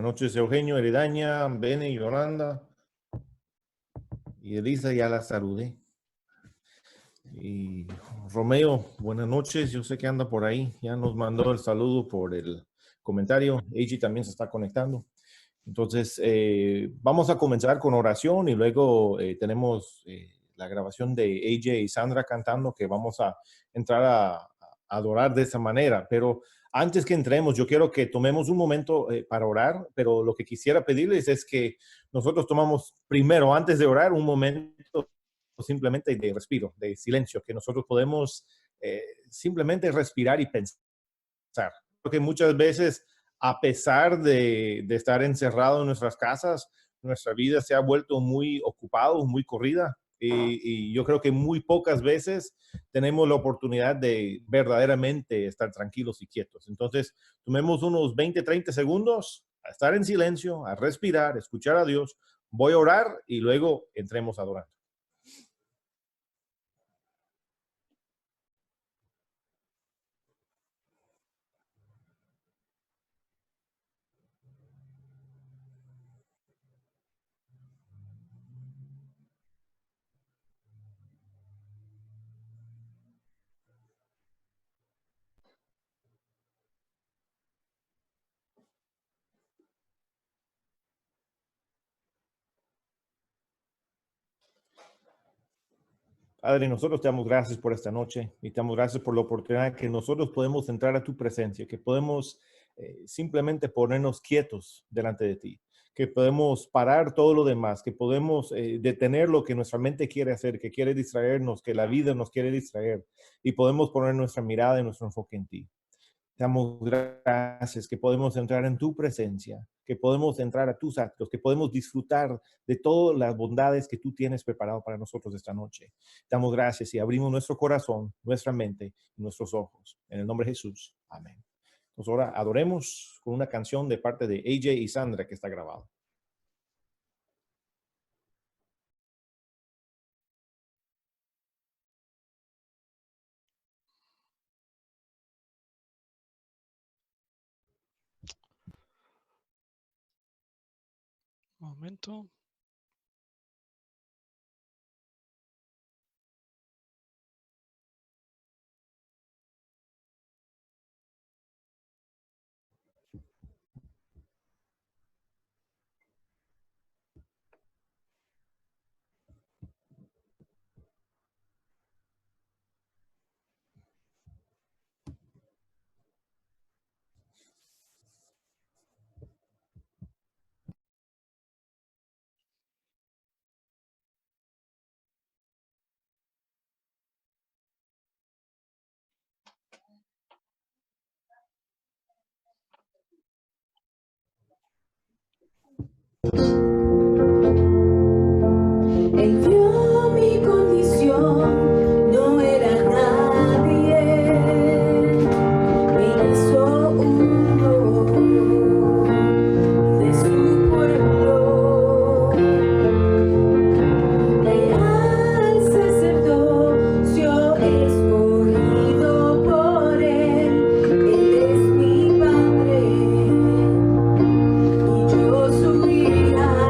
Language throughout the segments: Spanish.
noches, Eugenio, Heredaña, Bene, Yolanda y Elisa, ya la saludé. Y Romeo, buenas noches, yo sé que anda por ahí, ya nos mandó el saludo por el comentario. AJ también se está conectando. Entonces, vamos a comenzar con oración y luego tenemos la grabación de AJ y Sandra cantando, que vamos a entrar a adorar de esa manera. Pero antes que entremos, yo quiero que tomemos un momento para orar, pero lo que quisiera pedirles es que nosotros tomamos primero, antes de orar, un momento simplemente de respiro, de silencio, que nosotros podemos simplemente respirar y pensar. Porque muchas veces, a pesar de estar encerrado en nuestras casas, nuestra vida se ha vuelto muy ocupado, muy corrida. Y yo creo que muy pocas veces tenemos la oportunidad de verdaderamente estar tranquilos y quietos. Entonces, tomemos unos 20, 30 segundos a estar en silencio, a respirar, escuchar a Dios. Voy a orar y luego entremos a adorar. Padre, nosotros te damos gracias por esta noche y te damos gracias por la oportunidad que nosotros podemos entrar a tu presencia, que podemos simplemente ponernos quietos delante de ti, que podemos parar todo lo demás, que podemos detener lo que nuestra mente quiere hacer, que quiere distraernos, que la vida nos quiere distraer y podemos poner nuestra mirada y nuestro enfoque en ti. Te damos gracias que podemos entrar en tu presencia, que podemos entrar a tus actos, que podemos disfrutar de todas las bondades que tú tienes preparado para nosotros esta noche. Te damos gracias y abrimos nuestro corazón, nuestra mente y nuestros ojos. En el nombre de Jesús. Amén. Pues ahora adoremos con una canción de parte de AJ y Sandra que está grabada. Momento. Él vio mi condición, no era nadie, me hizo uno de su pueblo, leal sacerdocio escogido por él es mi Padre y yo su hija.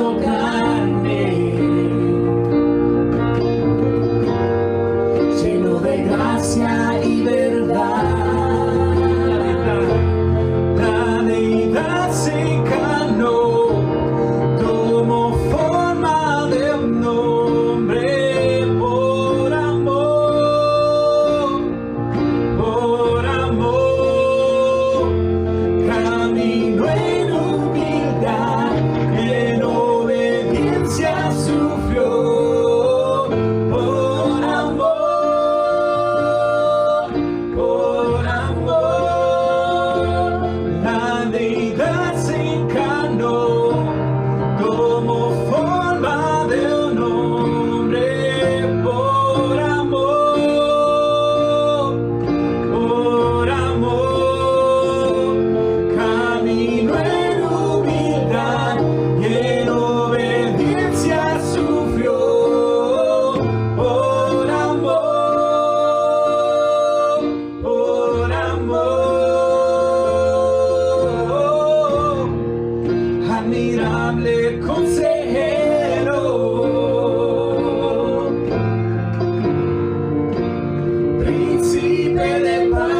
hizo carne, lleno de gracia y verdad. La deidad se encarnó, tomó forma de un hombre por amor, caminó en humildad, en obediencia sufrió por amor, la deidad se encarnó, tomó forma de un hombre por amor, camino en humildad y en obediencia sufrió por amor, admirable consejero, príncipe de paz,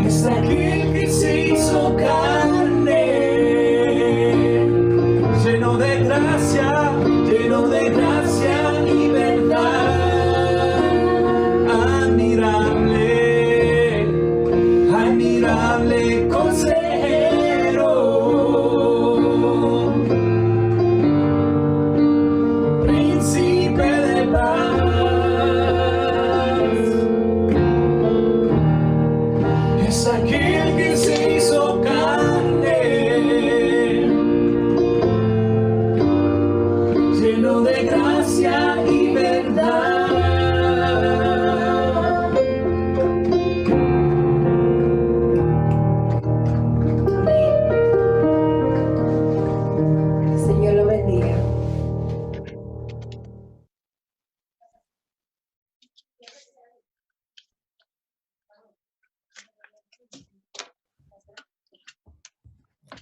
es aquel que se hizo carne, lleno de gracia y verdad. Admirable consejero, príncipe de paz, es aquel que se hizo carne, lleno de gracia y verdad. Señor lo bendiga.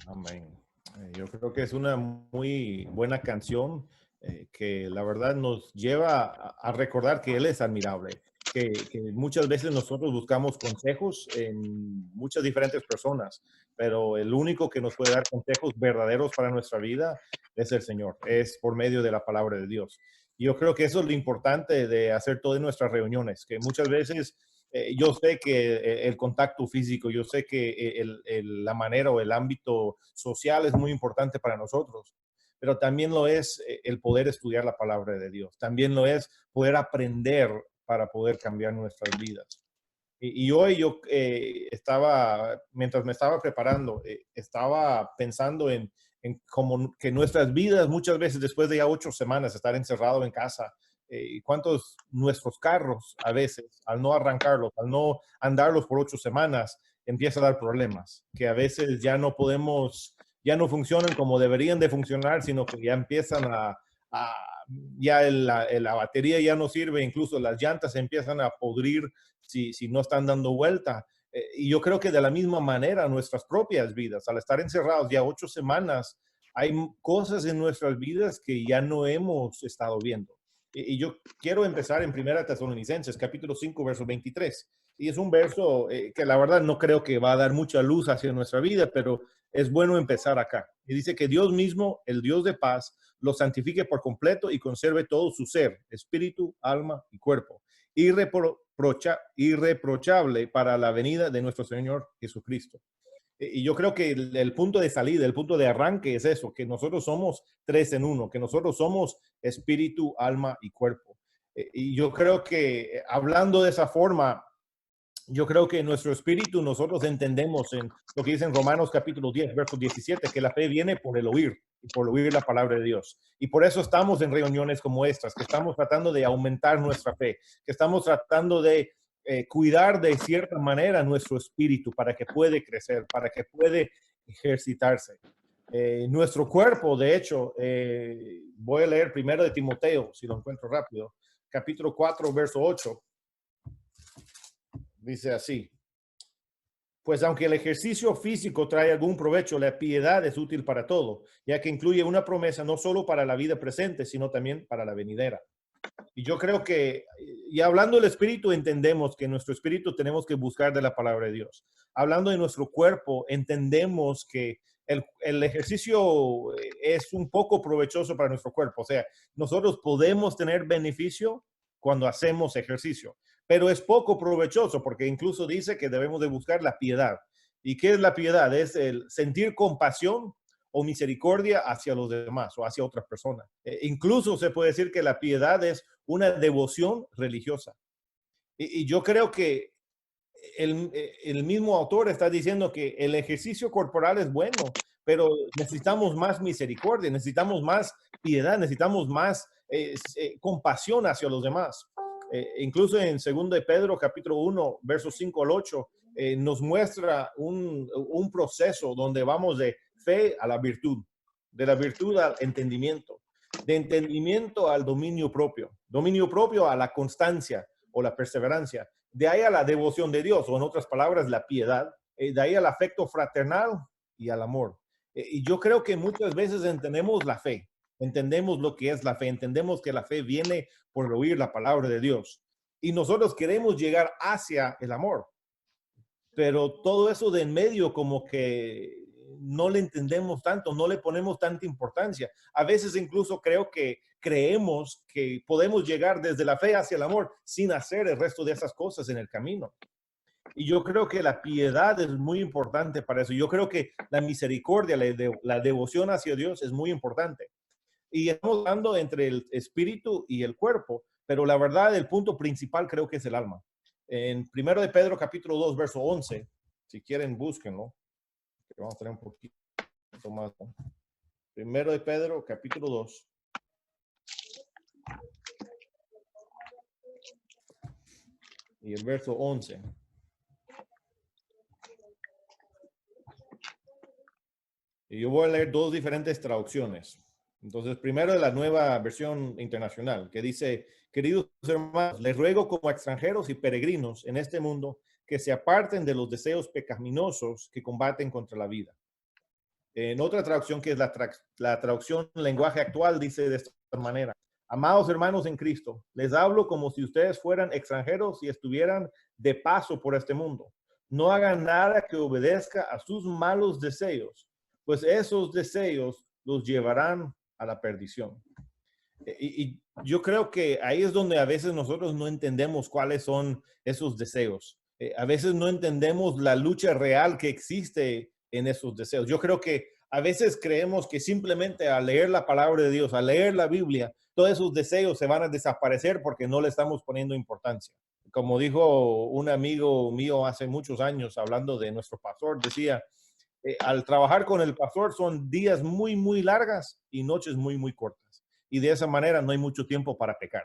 Amén. Yo creo que es una muy buena canción que la verdad nos lleva a recordar que Él es admirable, que muchas veces nosotros buscamos consejos en muchas diferentes personas, pero el único que nos puede dar consejos verdaderos para nuestra vida es el Señor, es por medio de la palabra de Dios. Y yo creo que eso es lo importante de hacer todas nuestras reuniones, que muchas veces yo sé que el contacto físico, yo sé que la manera o el ámbito social es muy importante para nosotros, pero también lo es el poder estudiar la palabra de Dios, también lo es poder aprender para poder cambiar nuestras vidas. Y hoy yo mientras me estaba preparando, estaba pensando en cómo que nuestras vidas muchas veces después de ya 8 semanas estar encerrado en casa, cuántos nuestros carros a veces, al no arrancarlos, al no andarlos por 8 semanas, empieza a dar problemas, que a veces ya no podemos, ya no funcionan como deberían de funcionar, sino que ya empiezan ya la batería ya no sirve, incluso las llantas se empiezan a podrir si no están dando vuelta. Y yo creo que de la misma manera nuestras propias vidas, al estar encerrados ya 8 semanas, hay cosas en nuestras vidas que ya no hemos estado viendo. Y yo quiero empezar en 1 Tesalonicenses, capítulo 5, verso 23. Y es un verso que la verdad no creo que va a dar mucha luz hacia nuestra vida, pero es bueno empezar acá. Y dice que Dios mismo, el Dios de paz, lo santifique por completo y conserve todo su ser, espíritu, alma y cuerpo, irreprochable para la venida de nuestro Señor Jesucristo. Y yo creo que el punto de salida, el punto de arranque es eso, que nosotros somos 3 en 1, que nosotros somos espíritu, alma y cuerpo. Y yo creo que hablando de esa forma, yo creo que nuestro espíritu nosotros entendemos en lo que dice en Romanos capítulo 10, verso 17, que la fe viene por el oír y por oír la palabra de Dios. Y por eso estamos en reuniones como estas, que estamos tratando de aumentar nuestra fe, que estamos tratando de cuidar de cierta manera nuestro espíritu para que puede crecer, para que puede ejercitarse. Nuestro cuerpo, de hecho, voy a leer primero de Timoteo, si lo encuentro rápido, capítulo 4, verso 8. Dice así: Pues aunque el ejercicio físico trae algún provecho, la piedad es útil para todo, ya que incluye una promesa no solo para la vida presente, sino también para la venidera. Y yo creo que, y hablando del espíritu, entendemos que en nuestro espíritu tenemos que buscar de la palabra de Dios. Hablando de nuestro cuerpo, entendemos que el ejercicio es un poco provechoso para nuestro cuerpo. O sea, nosotros podemos tener beneficio cuando hacemos ejercicio, pero es poco provechoso porque incluso dice que debemos de buscar la piedad. ¿Y qué es la piedad? Es el sentir compasión o misericordia hacia los demás o hacia otras personas. Incluso se puede decir que la piedad es una devoción religiosa. Y yo creo que el mismo autor está diciendo que el ejercicio corporal es bueno, pero necesitamos más misericordia, necesitamos más piedad, necesitamos más compasión hacia los demás. Incluso en 2 de Pedro, capítulo 1, versos 5 al 8, nos muestra un proceso donde vamos de fe a la virtud, de la virtud al entendimiento, de entendimiento al dominio propio a la constancia o la perseverancia, de ahí a la devoción de Dios, o en otras palabras, la piedad, de ahí al afecto fraternal y al amor. Y yo creo que muchas veces entendemos la fe, entendemos lo que es la fe, entendemos que la fe viene por oír la palabra de Dios. Y nosotros queremos llegar hacia el amor, pero todo eso de en medio como que no le entendemos tanto, no le ponemos tanta importancia. A veces incluso creemos que podemos llegar desde la fe hacia el amor sin hacer el resto de esas cosas en el camino. Y yo creo que la piedad es muy importante para eso. Yo creo que la misericordia, la devoción hacia Dios es muy importante. Y estamos hablando entre el espíritu y el cuerpo, pero la verdad, el punto principal creo que es el alma. En 1 de Pedro, capítulo 2, verso 11, si quieren, búsquenlo. Vamos a tener un poquito más, ¿no? 1 de Pedro, capítulo 2. Y el verso 11. Y yo voy a leer dos diferentes traducciones. Entonces, primero de la Nueva Versión Internacional, que dice: queridos hermanos, les ruego como extranjeros y peregrinos en este mundo que se aparten de los deseos pecaminosos que combaten contra la vida. En otra traducción, que es la traducción lenguaje actual, dice de esta manera: amados hermanos en Cristo, les hablo como si ustedes fueran extranjeros y estuvieran de paso por este mundo. No hagan nada que obedezca a sus malos deseos, pues esos deseos los llevarán a la perdición. Y yo creo que ahí es donde a veces nosotros no entendemos cuáles son esos deseos. A veces no entendemos la lucha real que existe en esos deseos. Yo creo que a veces creemos que simplemente al leer la palabra de Dios, al leer la Biblia, todos esos deseos se van a desaparecer porque no le estamos poniendo importancia. Como dijo un amigo mío hace muchos años, hablando de nuestro pastor, decía: al trabajar con el pastor son días muy, muy largas y noches muy, muy cortas. Y de esa manera no hay mucho tiempo para pecar.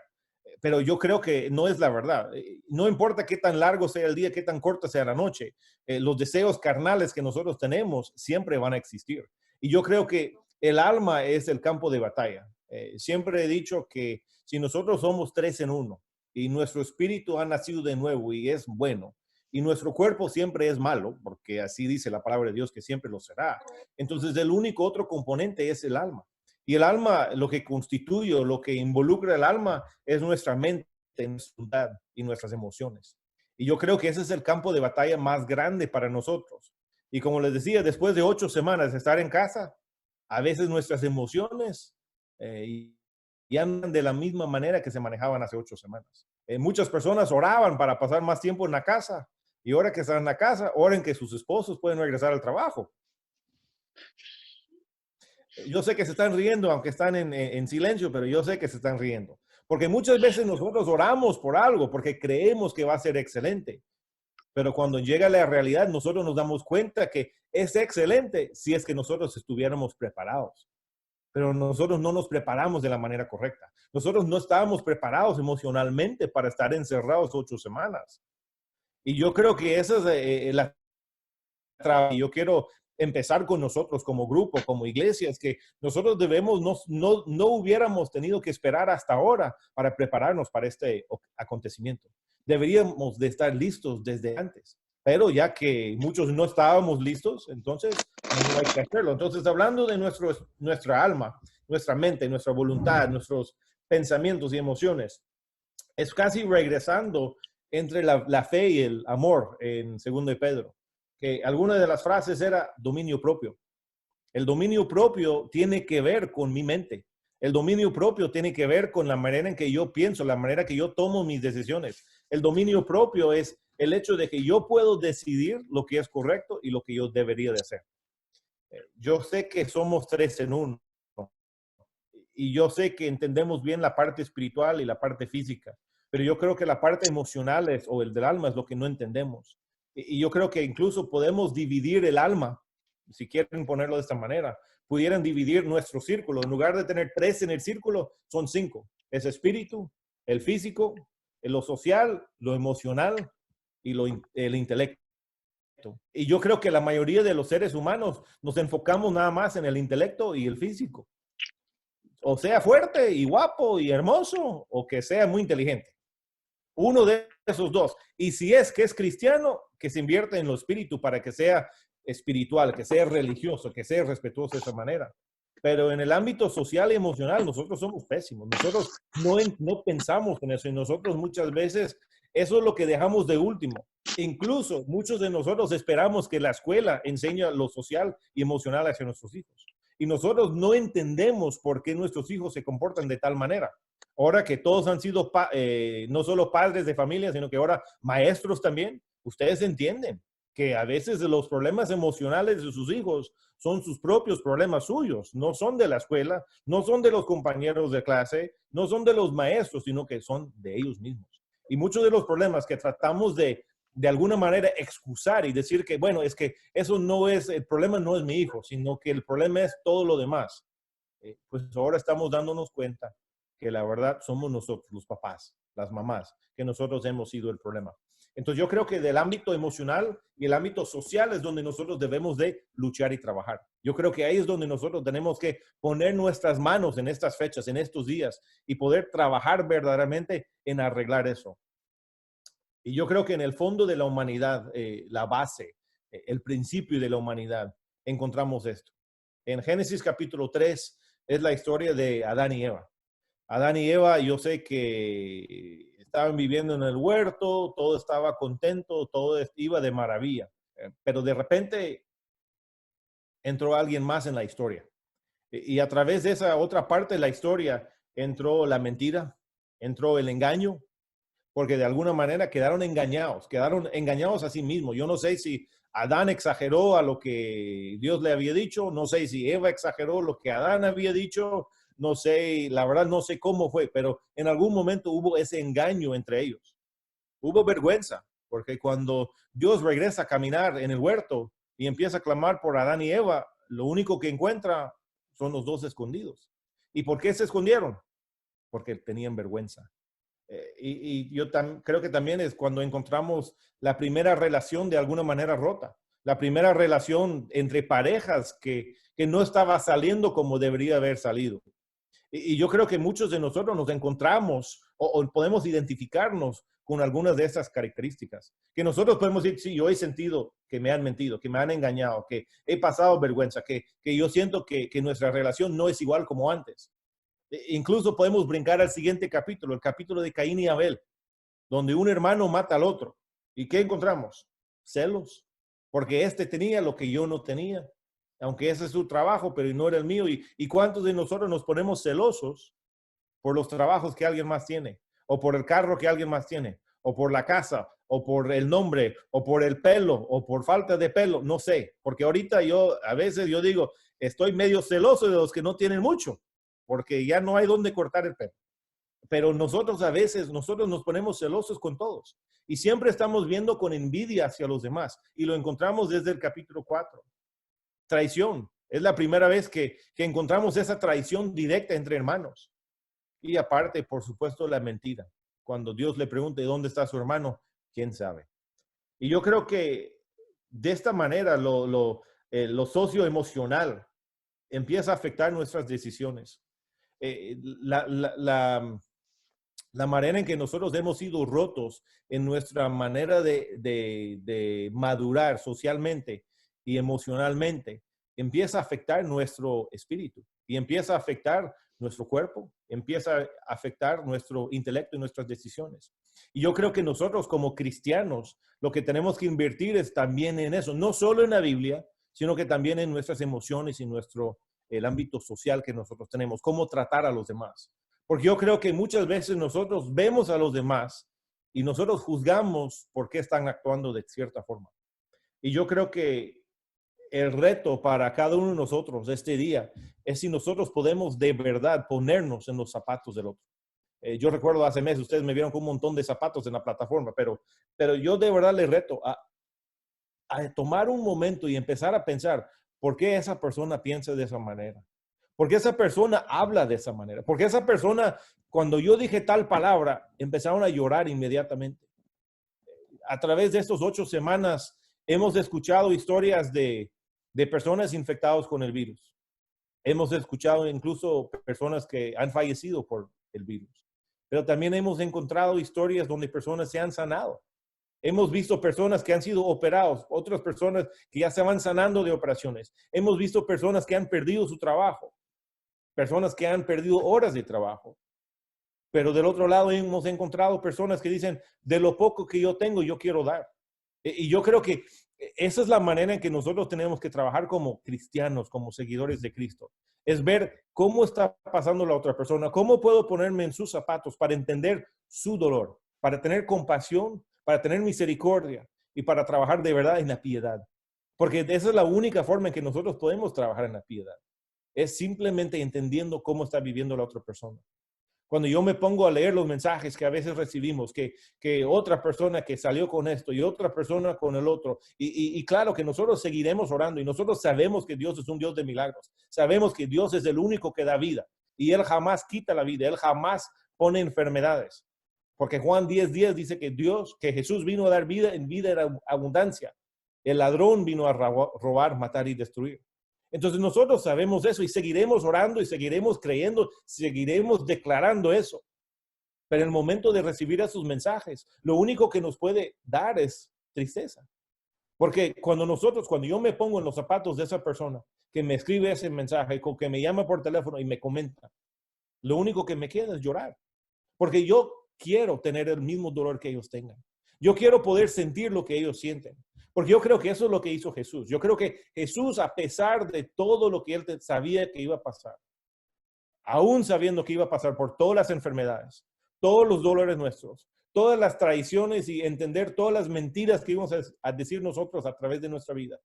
Pero yo creo que no es la verdad. No importa qué tan largo sea el día, qué tan corta sea la noche, los deseos carnales que nosotros tenemos siempre van a existir. Y yo creo que el alma es el campo de batalla. Siempre he dicho que si nosotros somos tres en uno y nuestro espíritu ha nacido de nuevo y es bueno, y nuestro cuerpo siempre es malo, porque así dice la palabra de Dios que siempre lo será, entonces el único otro componente es el alma. Y el alma, lo que constituye, lo que involucra el alma es nuestra mente, nuestra voluntad y nuestras emociones. Y yo creo que ese es el campo de batalla más grande para nosotros. Y como les decía, después de 8 semanas de estar en casa, a veces nuestras emociones y andan de la misma manera que se manejaban hace 8 semanas. Muchas personas oraban para pasar más tiempo en la casa, y ahora que están en la casa, oren que sus esposos pueden regresar al trabajo. Yo sé que se están riendo, aunque están en silencio, pero yo sé que se están riendo. Porque muchas veces nosotros oramos por algo porque creemos que va a ser excelente. Pero cuando llega la realidad, nosotros nos damos cuenta que es excelente si es que nosotros estuviéramos preparados. Pero nosotros no nos preparamos de la manera correcta. Nosotros no estábamos preparados emocionalmente para estar encerrados 8 semanas. Y yo creo que esa es la traba. Yo quiero empezar con nosotros como grupo, como iglesia, es que nosotros no hubiéramos tenido que esperar hasta ahora para prepararnos para este acontecimiento. Deberíamos de estar listos desde antes. pero ya que muchos no estábamos listos, entonces no hay que hacerlo. Entonces, hablando de nuestra alma, nuestra mente, nuestra voluntad, nuestros pensamientos y emociones, es casi regresando entre la fe y el amor en 2 de Pedro, que alguna de las frases era dominio propio. El dominio propio tiene que ver con mi mente. El dominio propio tiene que ver con la manera en que yo pienso, la manera que yo tomo mis decisiones. El dominio propio es el hecho de que yo puedo decidir lo que es correcto y lo que yo debería de hacer. Yo sé que somos tres en uno y yo sé que entendemos bien la parte espiritual y la parte física, pero yo creo que la parte emocional o el del alma es lo que no entendemos. Y yo creo que incluso podemos dividir el alma, si quieren ponerlo de esta manera, pudieran dividir nuestro círculo. En lugar de tener 3 en el círculo, son 5. Es espíritu, el físico, lo social, lo emocional y el intelecto. Y yo creo que la mayoría de los seres humanos nos enfocamos nada más en el intelecto y el físico. O sea fuerte y guapo y hermoso, o que sea muy inteligente. Uno de esos dos. Y si es que es cristiano, que se invierta en lo espíritu para que sea espiritual, que sea religioso, que sea respetuoso de esa manera. Pero en el ámbito social y emocional, nosotros somos pésimos. Nosotros no pensamos en eso y nosotros muchas veces eso es lo que dejamos de último. Incluso muchos de nosotros esperamos que la escuela enseñe lo social y emocional hacia nuestros hijos. Y nosotros no entendemos por qué nuestros hijos se comportan de tal manera. Ahora que todos han sido no solo padres de familia, sino que ahora maestros también, ustedes entienden que a veces los problemas emocionales de sus hijos son sus propios problemas suyos, no son de la escuela, no son de los compañeros de clase, no son de los maestros, sino que son de ellos mismos. Y muchos de los problemas que tratamos de alguna manera excusar y decir que, bueno, es que eso no es, el problema no es mi hijo, sino que el problema es todo lo demás. Pues ahora estamos dándonos cuenta que la verdad somos nosotros, los papás, las mamás, que nosotros hemos sido el problema. Entonces yo creo que del ámbito emocional y el ámbito social es donde nosotros debemos de luchar y trabajar. Yo creo que ahí es donde nosotros tenemos que poner nuestras manos en estas fechas, en estos días, y poder trabajar verdaderamente en arreglar eso. Y yo creo que en el fondo de la humanidad, la base, el principio de la humanidad, encontramos esto. En Génesis capítulo 3 es la historia de Adán y Eva. Adán y Eva, yo sé que estaban viviendo en el huerto, todo estaba contento, todo iba de maravilla, pero de repente entró alguien más en la historia. Y a través de esa otra parte de la historia entró la mentira, entró el engaño, porque de alguna manera quedaron engañados a sí mismos. Yo no sé si Adán exageró a lo que Dios le había dicho, no sé si Eva exageró lo que Adán había dicho, no sé, la verdad no sé cómo fue, pero en algún momento hubo ese engaño entre ellos. Hubo vergüenza, porque cuando Dios regresa a caminar en el huerto y empieza a clamar por Adán y Eva, lo único que encuentra son los dos escondidos. ¿Y por qué se escondieron? Porque tenían vergüenza. Y yo creo que también es cuando encontramos la primera relación de alguna manera rota, la primera relación entre parejas que no estaba saliendo como debería haber salido. Y yo creo que muchos de nosotros nos encontramos o podemos identificarnos con algunas de esas características. Que nosotros podemos decir, sí, yo he sentido que me han mentido, que me han engañado, que he pasado vergüenza, que yo siento que nuestra relación no es igual como antes. Incluso podemos brincar al siguiente capítulo, el capítulo de Caín y Abel, donde un hermano mata al otro. ¿Y qué encontramos? Celos, porque este tenía lo que yo no tenía, aunque ese es su trabajo, pero no era el mío. ¿Y cuántos de nosotros nos ponemos celosos por los trabajos que alguien más tiene, o por el carro que alguien más tiene, o por la casa, o por el nombre, o por el pelo, o por falta de pelo? No sé, porque ahorita a veces yo digo, estoy medio celoso de los que no tienen mucho, porque ya no hay dónde cortar el pelo. Pero nosotros a veces, nosotros nos ponemos celosos con todos y siempre estamos viendo con envidia hacia los demás, y lo encontramos desde el capítulo 4. Traición. Es la primera vez que encontramos esa traición directa entre hermanos. Y aparte, por supuesto, la mentira. Cuando Dios le pregunta ¿dónde está su hermano? ¿Quién sabe? Y yo creo que de esta manera lo socioemocional empieza a afectar nuestras decisiones. la manera en que nosotros hemos sido rotos en nuestra manera de madurar socialmente y emocionalmente, empieza a afectar nuestro espíritu y empieza a afectar nuestro cuerpo, empieza a afectar nuestro intelecto y nuestras decisiones. Y yo creo que nosotros como cristianos lo que tenemos que invertir es también en eso, no solo en la Biblia, sino que también en nuestras emociones y el ámbito social que nosotros tenemos, cómo tratar a los demás. Porque yo creo que muchas veces nosotros vemos a los demás y nosotros juzgamos por qué están actuando de cierta forma. Y yo creo que el reto para cada uno de nosotros este día es si nosotros podemos de verdad ponernos en los zapatos del otro. Yo recuerdo hace meses, ustedes me vieron con un montón de zapatos en la plataforma, pero yo de verdad les reto a tomar un momento y empezar a pensar por qué esa persona piensa de esa manera. ¿Por qué esa persona habla de esa manera? ¿Por qué esa persona, cuando yo dije tal palabra, empezaron a llorar inmediatamente? A través de estas 8 semanas hemos escuchado historias de personas infectadas con el virus. Hemos escuchado incluso personas que han fallecido por el virus. Pero también hemos encontrado historias donde personas se han sanado. Hemos visto personas que han sido operados, otras personas que ya se van sanando de operaciones. Hemos visto personas que han perdido su trabajo, personas que han perdido horas de trabajo. Pero del otro lado hemos encontrado personas que dicen, de lo poco que yo tengo, yo quiero dar. Y yo creo que esa es la manera en que nosotros tenemos que trabajar como cristianos, como seguidores de Cristo. Es ver cómo está pasando la otra persona, cómo puedo ponerme en sus zapatos para entender su dolor, para tener compasión, para tener misericordia y para trabajar de verdad en la piedad. Porque esa es la única forma en que nosotros podemos trabajar en la piedad. Es simplemente entendiendo cómo está viviendo la otra persona. Cuando yo me pongo a leer los mensajes que a veces recibimos, que otra persona que salió con esto y otra persona con el otro, y claro que nosotros seguiremos orando y nosotros sabemos que Dios es un Dios de milagros, sabemos que Dios es el único que da vida y Él jamás quita la vida, Él jamás pone enfermedades, porque Juan 10:10 dice que Jesús vino a dar vida en abundancia, el ladrón vino a robar, matar y destruir. Entonces nosotros sabemos eso y seguiremos orando y seguiremos creyendo, seguiremos declarando eso. Pero en el momento de recibir esos mensajes, lo único que nos puede dar es tristeza. Porque cuando yo me pongo en los zapatos de esa persona que me escribe ese mensaje, que me llama por teléfono y me comenta, lo único que me queda es llorar. Porque yo quiero tener el mismo dolor que ellos tengan. Yo quiero poder sentir lo que ellos sienten. Porque yo creo que eso es lo que hizo Jesús. Yo creo que Jesús, a pesar de todo lo que él sabía que iba a pasar, aún sabiendo que iba a pasar por todas las enfermedades, todos los dolores nuestros, todas las traiciones y entender todas las mentiras que íbamos a decir nosotros a través de nuestra vida.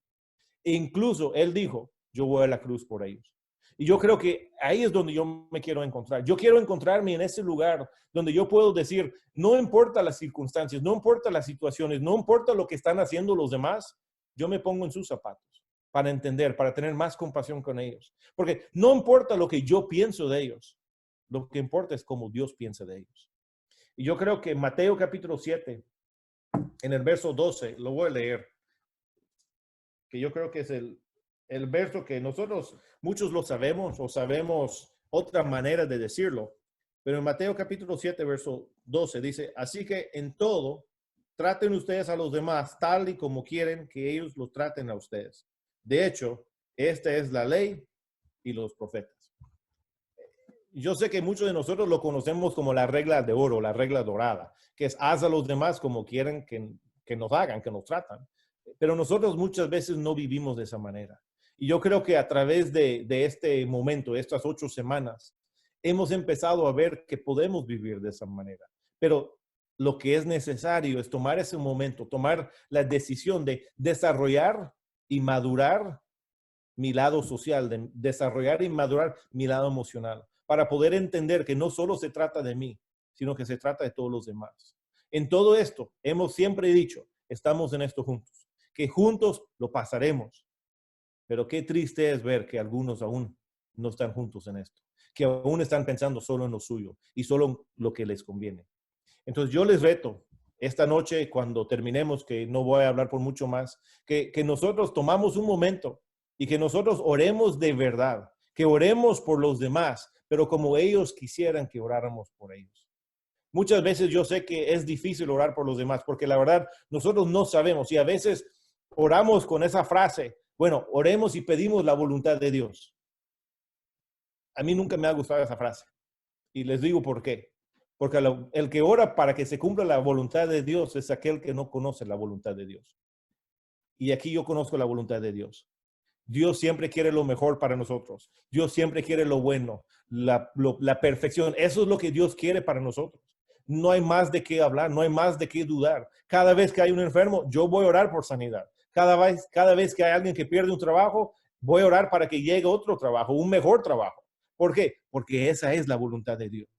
E incluso él dijo, yo voy a la cruz por ellos. Y yo creo que ahí es donde yo me quiero encontrar. Yo quiero encontrarme en ese lugar donde yo puedo decir, no importa las circunstancias, no importa las situaciones, no importa lo que están haciendo los demás, yo me pongo en sus zapatos para entender, para tener más compasión con ellos. Porque no importa lo que yo pienso de ellos, lo que importa es cómo Dios piensa de ellos. Y yo creo que Mateo capítulo 7, en el verso 12, lo voy a leer, que yo creo que es el verso que nosotros, muchos lo sabemos o sabemos otra manera de decirlo, pero en Mateo capítulo 7, verso 12 dice, así que en todo, traten ustedes a los demás tal y como quieren que ellos los traten a ustedes. De hecho, esta es la ley y los profetas. Yo sé que muchos de nosotros lo conocemos como la regla de oro, la regla dorada, que es haz a los demás como quieren que nos hagan, que nos tratan. Pero nosotros muchas veces no vivimos de esa manera. Y yo creo que a través de este momento, estas 8 semanas, hemos empezado a ver que podemos vivir de esa manera. Pero lo que es necesario es tomar ese momento, tomar la decisión de desarrollar y madurar mi lado social, de desarrollar y madurar mi lado emocional, para poder entender que no solo se trata de mí, sino que se trata de todos los demás. En todo esto, hemos siempre dicho, estamos en esto juntos, que juntos lo pasaremos. Pero qué triste es ver que algunos aún no están juntos en esto, que aún están pensando solo en lo suyo y solo en lo que les conviene. Entonces yo les reto esta noche, cuando terminemos, que no voy a hablar por mucho más, que nosotros tomamos un momento y que nosotros oremos de verdad, que oremos por los demás, pero como ellos quisieran que oráramos por ellos. Muchas veces yo sé que es difícil orar por los demás porque la verdad nosotros no sabemos y a veces oramos con esa frase, bueno, oremos y pedimos la voluntad de Dios. A mí nunca me ha gustado esa frase y les digo por qué. Porque el que ora para que se cumpla la voluntad de Dios es aquel que no conoce la voluntad de Dios. Y aquí yo conozco la voluntad de Dios. Dios siempre quiere lo mejor para nosotros. Dios siempre quiere lo bueno, la perfección. Eso es lo que Dios quiere para nosotros. No hay más de qué hablar, no hay más de qué dudar. Cada vez que hay un enfermo, yo voy a orar por sanidad. Cada vez que hay alguien que pierde un trabajo, voy a orar para que llegue otro trabajo, un mejor trabajo. ¿Por qué? Porque esa es la voluntad de Dios.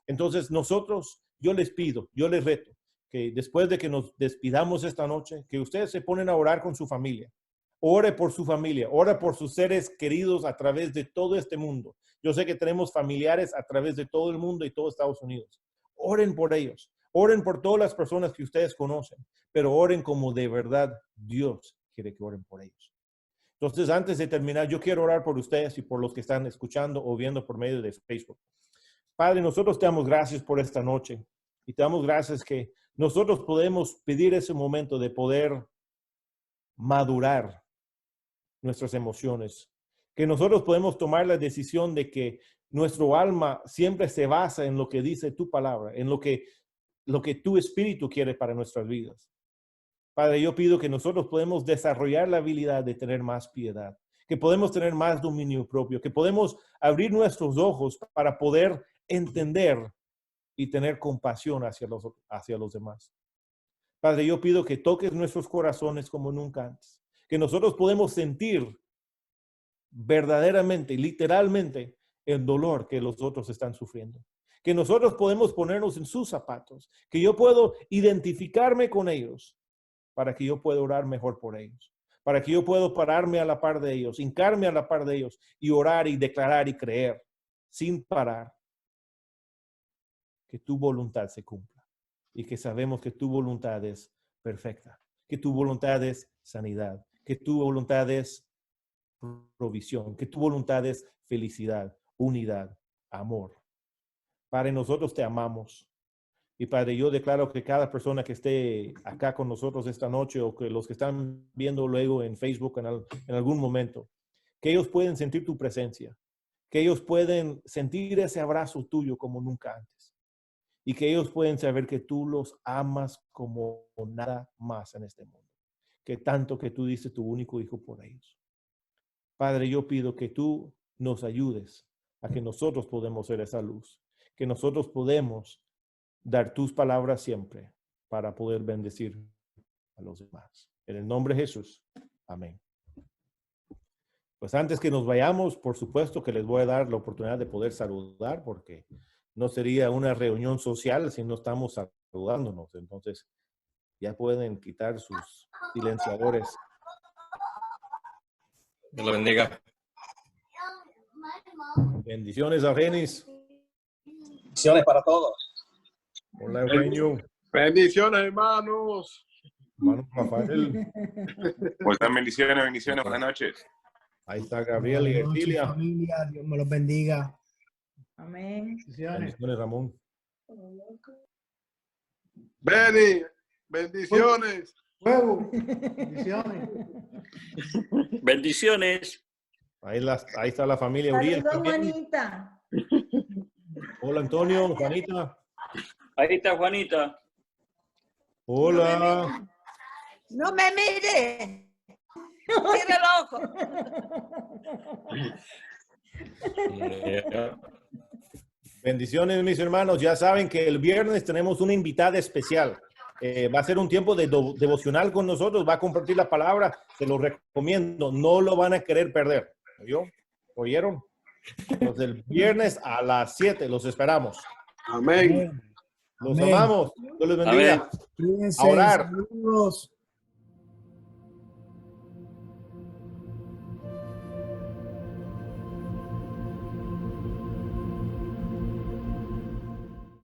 Entonces nosotros, yo les pido, yo les reto, que después de que nos despidamos esta noche, que ustedes se ponen a orar con su familia. Ore por su familia, ore por sus seres queridos a través de todo este mundo. Yo sé que tenemos familiares a través de todo el mundo y todo Estados Unidos. Oren por ellos, oren por todas las personas que ustedes conocen, pero oren como de verdad Dios quiere que oren por ellos. Entonces, antes de terminar, yo quiero orar por ustedes y por los que están escuchando o viendo por medio de Facebook. Padre, nosotros te damos gracias por esta noche y te damos gracias que nosotros podemos pedir ese momento de poder madurar nuestras emociones, que nosotros podemos tomar la decisión de que nuestro alma siempre se basa en lo que dice tu palabra, en lo que tu espíritu quiere para nuestras vidas. Padre, yo pido que nosotros podemos desarrollar la habilidad de tener más piedad, que podemos tener más dominio propio, que podemos abrir nuestros ojos para poder entender y tener compasión hacia los demás. Padre, yo pido que toques nuestros corazones como nunca antes, que nosotros podemos sentir verdaderamente, literalmente, el dolor que los otros están sufriendo, que nosotros podemos ponernos en sus zapatos, que yo puedo identificarme con ellos para que yo pueda orar mejor por ellos, para que yo pueda pararme a la par de ellos, hincarme a la par de ellos y orar y declarar y creer sin parar que tu voluntad se cumpla y que sabemos que tu voluntad es perfecta, que tu voluntad es sanidad, que tu voluntad es provisión, que tu voluntad es felicidad, unidad, amor. Padre, nosotros te amamos. Y Padre, yo declaro que cada persona que esté acá con nosotros esta noche o que los que están viendo luego en Facebook en algún momento, que ellos pueden sentir tu presencia, que ellos pueden sentir ese abrazo tuyo como nunca antes y que ellos pueden saber que tú los amas como nada más en este mundo, que tanto que tú diste tu único hijo por ellos. Padre, yo pido que tú nos ayudes a que nosotros podamos ser esa luz, que nosotros podemos dar tus palabras siempre para poder bendecir a los demás. En el nombre de Jesús. Amén. Pues antes que nos vayamos, por supuesto que les voy a dar la oportunidad de poder saludar porque no sería una reunión social si no estamos saludándonos. Entonces, ya pueden quitar sus silenciadores. Dios lo bendiga. Bendiciones, Argenis. Bendiciones para todos. Hola, Eugenio. Bendiciones, hermanos. Hermano Rafael. Pues bendiciones, buenas noches. Ahí está Gabriel y Buenas noches, Ertilia. familia, Dios me los bendiga. Amén. Bendiciones, Ramón. Benny, bendiciones. Huevo. Bendiciones. Bendiciones. Ahí está la familia Uriel. Saludos, Juanita. Hola, Antonio, Juanita. Ahí está Juanita. Hola. No me mire. Cierre el ojo. Bendiciones, mis hermanos. Ya saben que el viernes tenemos una invitada especial. Va a ser un tiempo de devocional con nosotros. Va a compartir la palabra. Se lo recomiendo. No lo van a querer perder. ¿Oyó? ¿Oyeron? Entonces, el viernes a las 7 los esperamos. Amén. Los Amén. amamos. Dios les bendiga. Cuídense, A orar. saludos.